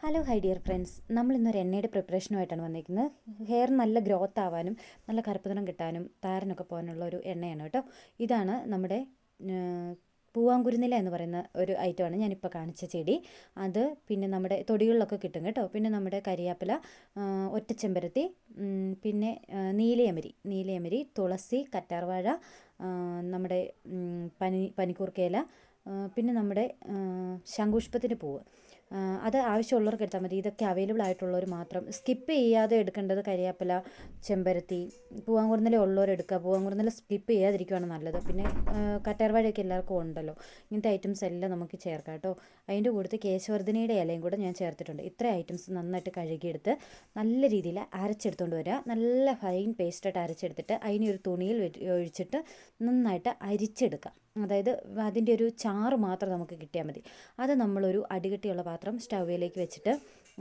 Hello hi dear friends, നമ്മൾ ഇന്നൊരു എണ്ണയുടെ പ്രിപ്പറേഷനുമായിട്ടാണ് വന്നിരിക്കുന്നത്. ഹെയർ നല്ല ഗ്രോത്ത് ആവാനും നല്ല കറുപ്പ് നിറം കിട്ടാനും താരനൊക്കെ പോകാനുള്ള ഒരു എണ്ണയാണ് കേട്ടോ. ഇതാണ് നമ്മുടെ പൂവാങ്കുരുന്നില എന്ന് പറയുന്ന ഒരു ഐറ്റമാണ് ഞാനിപ്പോൾ കാണിച്ച ചെടി. അത് പിന്നെ നമ്മുടെ തൊടികളിലൊക്കെ കിട്ടും കേട്ടോ. പിന്നെ നമ്മുടെ കരിയാപ്പില, ഒറ്റച്ചെമ്പരത്തി, പിന്നെ നീലയമരി, തുളസി, കറ്റാർവാഴ, നമ്മുടെ പനിക്കൂർക്കയില, പിന്നെ നമ്മുടെ ശംഖുപുഷ്പത്തിൻ്റെ പൂവ്. അത് ആവശ്യമുള്ളവർക്ക് എടുത്താൽ മതി. ഇതൊക്കെ അവൈലബിൾ ആയിട്ടുള്ളവർ മാത്രം. സ്കിപ്പ് ചെയ്യാതെ എടുക്കേണ്ടത് കരിയാപ്പില, ചെമ്പരത്തി, പൂവാങ്കുരുന്നില ഉള്ളവരെടുക്കുക. പൂവാങ്കുരുന്നില സ്കിപ്പ് ചെയ്യാതിരിക്കുകയാണ് നല്ലത്. പിന്നെ കറ്റാർവാഴയൊക്കെ എല്ലാവർക്കും ഉണ്ടല്ലോ. ഇങ്ങനത്തെ ഐറ്റംസ് എല്ലാം നമുക്ക് ചേർക്കാം കേട്ടോ. അതിൻ്റെ കൂട്ടത്തിൽ കേശവർദ്ധിനിയുടെ ഇലയും കൂടെ ഞാൻ ചേർത്തിട്ടുണ്ട്. ഇത്ര ഐറ്റംസ് നന്നായിട്ട് കഴുകിയെടുത്ത് നല്ല രീതിയിൽ അരച്ചെടുത്തുകൊണ്ട് വരിക. നല്ല ഫൈൻ പേസ്റ്റായിട്ട് അരച്ചെടുത്തിട്ട് അതിനെ ഒരു തുണിയിൽ ഒഴിച്ചിട്ട് നന്നായിട്ട് അരിച്ചെടുക്കുക. അതായത് അതിൻ്റെ ഒരു ചാറ് മാത്രം നമുക്ക് കിട്ടിയാൽ മതി. അത് നമ്മളൊരു അടികട്ടിയുള്ള പാത്രം സ്റ്റൗവിലേക്ക് വെച്ചിട്ട്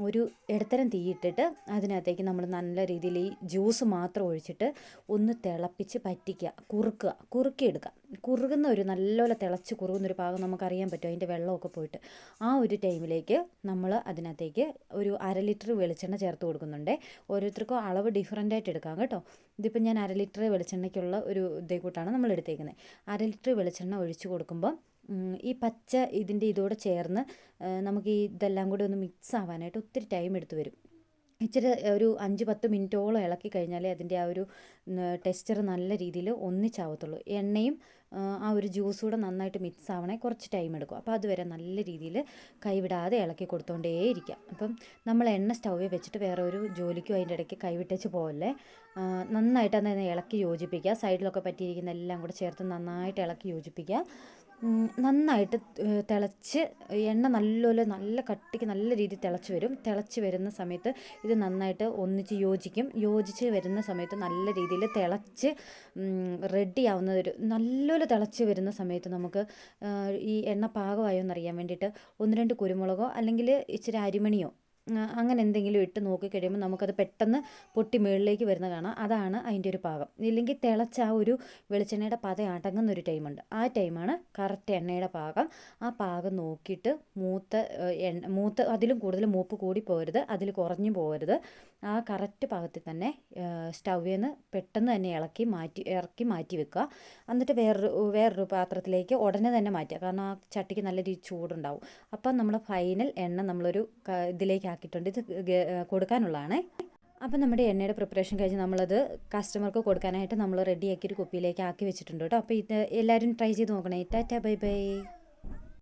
ഒരു ഇടത്തരം തീയിട്ടിട്ട് അതിനകത്തേക്ക് നമ്മൾ നല്ല രീതിയിൽ ഈ ജ്യൂസ് മാത്രം ഒഴിച്ചിട്ട് ഒന്ന് തിളപ്പിച്ച് പറ്റിക്കുക, കുറുക്കിയെടുക്കുക. കുറുകുന്ന ഒരു നല്ലപോലെ തിളച്ച് കുറുകുന്നൊരു പാകം നമുക്കറിയാൻ പറ്റും, അതിൻ്റെ വെള്ളമൊക്കെ പോയിട്ട്. ആ ഒരു ടൈമിലേക്ക് നമ്മൾ അതിനകത്തേക്ക് ഒരു 1/2 ലിറ്റർ വെളിച്ചെണ്ണ ചേർത്ത് കൊടുക്കുന്നുണ്ട്. ഓരോരുത്തർക്കും അളവ് ഡിഫറൻ്റായിട്ട് എടുക്കാം കേട്ടോ. ഇതിപ്പോൾ ഞാൻ 1/2 ലിറ്റർ വെളിച്ചെണ്ണയ്ക്കുള്ള ഒരു ഇതേ കൂട്ടാണ് നമ്മൾ എടുത്തേക്കുന്നത്. 1/2 ലിറ്റർ വെളിച്ചെണ്ണ ഒഴിച്ച് കൊടുക്കുമ്പോൾ ഈ പച്ച ഇതിൻ്റെ ഇതോടെ ചേർന്ന് നമുക്ക് ഈ ഇതെല്ലാം കൂടി ഒന്ന് മിക്സ് ആവാനായിട്ട് ഒത്തിരി ടൈം എടുത്ത് വരും. ഇച്ചിരി ഒരു 5-10 മിനിറ്റോളം ഇളക്കി കഴിഞ്ഞാലേ അതിൻ്റെ ആ ഒരു ടെക്സ്ചർ നല്ല രീതിയിൽ ഒന്നിച്ചാവത്തുള്ളൂ. എണ്ണയും ആ ഒരു ജ്യൂസ് കൂടെ നന്നായിട്ട് മിക്സ് ആവണേ കുറച്ച് ടൈം എടുക്കും. അപ്പോൾ അതുവരെ നല്ല രീതിയിൽ കൈവിടാതെ ഇളക്കി കൊടുത്തുകൊണ്ടേയിരിക്കാം. അപ്പം നമ്മൾ എണ്ണ സ്റ്റൗവിൽ വെച്ചിട്ട് വേറെ ഒരു ജോലിക്കും അതിൻ്റെ ഇടയ്ക്ക് കൈവിട്ടേച്ച് പോകല്ലേ. നന്നായിട്ട് അന്ന് ഇളക്കി യോജിപ്പിക്കുക. സൈഡിലൊക്കെ പറ്റിയിരിക്കുന്ന എല്ലാം കൂടെ ചേർത്ത് നന്നായിട്ട് ഇളക്കി യോജിപ്പിക്കുക. നന്നായിട്ട് തിളച്ച് എണ്ണ നല്ല കട്ടിക്ക് നല്ല രീതിയിൽ തിളച്ച് വരും. തിളച്ച് വരുന്ന സമയത്ത് ഇത് നന്നായിട്ട് ഒന്നിച്ച് യോജിച്ച് വരുന്ന സമയത്ത് നല്ല രീതിയിൽ തിളച്ച് റെഡി ആവുന്ന ഒരു നല്ലപോലെ തിളച്ച് വരുന്ന സമയത്ത് നമുക്ക് ഈ എണ്ണ പാകമായോ എന്നറിയാൻ വേണ്ടിയിട്ട് 1-2 കുരുമുളകോ അല്ലെങ്കിൽ ഇച്ചിരി അരിമണിയോ അങ്ങനെ എന്തെങ്കിലും ഇട്ട് നോക്കിക്കഴിയുമ്പോൾ നമുക്കത് പെട്ടെന്ന് പൊട്ടി മുകളിലേക്ക് വരുന്ന കാണാം. അതാണ് അതിൻ്റെ ഒരു പാകം. ഇല്ലെങ്കിൽ തിളച്ച ആ ഒരു വെളിച്ചെണ്ണയുടെ പത അടങ്ങുന്ന ഒരു ടൈമുണ്ട്. ആ ടൈമാണ് കറക്റ്റ് എണ്ണയുടെ പാകം. ആ പാകം നോക്കിയിട്ട് മൂത്ത് അതിലും കൂടുതൽ മൂപ്പ് കൂടി പോകരുത്, അതിൽ കുറഞ്ഞു പോകരുത്. ആ കറക്റ്റ് പാകത്തിൽ തന്നെ സ്റ്റൗവിൽ നിന്ന് പെട്ടെന്ന് തന്നെ ഇറക്കി മാറ്റി വെക്കുക. എന്നിട്ട് വേറൊരു പാത്രത്തിലേക്ക് ഉടനെ തന്നെ മാറ്റുക. കാരണം ആ ചട്ടിക്ക് നല്ല രീതിയിൽ ചൂടുണ്ടാവും. അപ്പം നമ്മൾ ഫൈനൽ എണ്ണ നമ്മളൊരു ഇതിലേക്ക് ആക്കിയിട്ടുണ്ട്. ഇത് കൊടുക്കാനുള്ളതാണേ. അപ്പം നമ്മുടെ എണ്ണയുടെ പ്രിപ്പറേഷൻ കഴിഞ്ഞ് നമ്മളത് കസ്റ്റമർക്ക് കൊടുക്കാനായിട്ട് നമ്മൾ റെഡിയാക്കി ഒരു കുപ്പിയിലേക്ക് ആക്കി വെച്ചിട്ടുണ്ട് കേട്ടോ. അപ്പോൾ ഇത് എല്ലാവരും ട്രൈ ചെയ്ത് നോക്കണേ. Tata, bye bye.